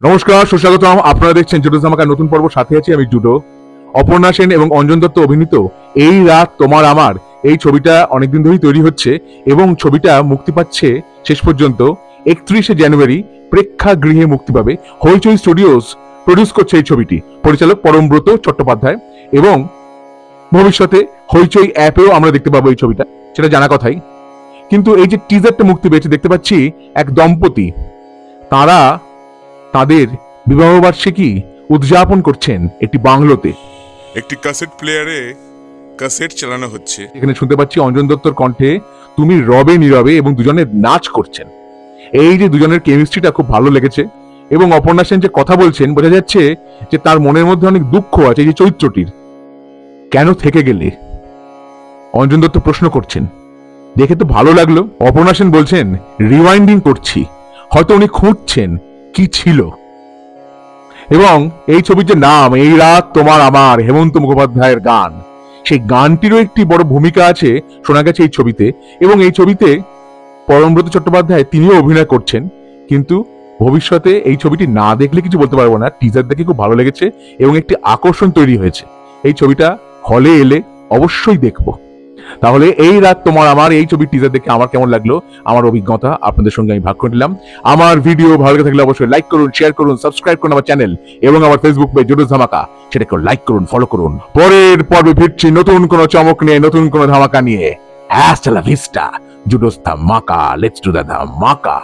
নমস্কার, সুস্বাগতম। আপনারা দেখছেন জুডো ধামাকার নতুন পর্ব। সাথে আছি আমি জুডো। অপর্ণা সেন এবং অঞ্জন দত্ত অভিনীত এই রাত তোমার আমার এই ছবিটা অনেকদিন ধরেই তৈরি হচ্ছে এবং ছবিটা মুক্তি পাচ্ছে শেষ পর্যন্ত 31শে জানুয়ারি প্রেক্ষাগৃহে মুক্তি পাবে। হইচই স্টুডিওস প্রডিউস করছে এই ছবিটি, পরিচালক পরমব্রত চট্টোপাধ্যায়, এবং ভবিষ্যতে হইচই অ্যাপেও আমরা দেখতে পাবো এই ছবিটা, সেটা জানা কথাই। কিন্তু এই যে টিজারটা মুক্তি পেয়েছে, দেখতে পাচ্ছি এক দম্পতি, তারা তাদের বিবাহবার্ষিকী উদযাপন করছেন একটি বাংলোতে। একটি ক্যাসেট প্লেয়ারে ক্যাসেট চালানো হচ্ছে। এখানে শুনতে পাচ্ছি অঞ্জন দত্তর কণ্ঠে তুমি রবে নীরবে, এবং দুজনে নাচ করছেন। এই যে দুজনের কেমিস্ট্রিটা খুব ভালো লেগেছে, এবং অপর্ণা সেন যে কথা বলছেন বোঝা যাচ্ছে যে তার মনের মধ্যে অনেক দুঃখ আছে এই যে চরিত্রটির। কেন থেকে গেলে, অঞ্জন দত্ত প্রশ্ন করছেন। দেখে তো ভালো লাগলো। অপর্ণা সেন বলছেন রিওয়াইন্ডিং করছি, হয়তো উনি খুঁজছেন কি ছিল। এবং এই ছবির যে নাম এই রাত তোমার আমার, হেমন্ত মুখোপাধ্যায়ের গান, সেই গানটিরও একটি বড় ভূমিকা আছে শোনা গেছে এই ছবিতে। এবং এই ছবিতে পরমব্রত চট্টোপাধ্যায় তিনিও অভিনয় করছেন। কিন্তু ভবিষ্যতে এই ছবিটি না দেখলে কিছু বলতে পারবো না। টিজার দেখে খুব ভালো লেগেছে এবং একটি আকর্ষণ তৈরি হয়েছে। এই ছবিটা হলে এলে অবশ্যই দেখবো। তাহলে এই রাত তোমার আমার এই ছবির টিজার দেখে আমার কেমন লাগলো, আমার অভিজ্ঞতা আপনাদের সঙ্গে আমি ভাগ করে নিলাম। আমার ভিডিও ভালো লেগে থাকলে অবশ্যই লাইক করুন, শেয়ার করুন, সাবস্ক্রাইব করুন আমার চ্যানেল, এবং আমার ফেসবুক পেজ জুডো ধামাকা, সেটাকে লাইক করুন, ফলো করুন। পরের পর্বে ফিরছি নতুন কোনো চমক নিয়ে, নতুন কোনো ধামাকা নিয়ে। হ্যাস্টা লা ভিস্টা, জুডো ধামাকা, লেটস ডু দ্য ধামাকা।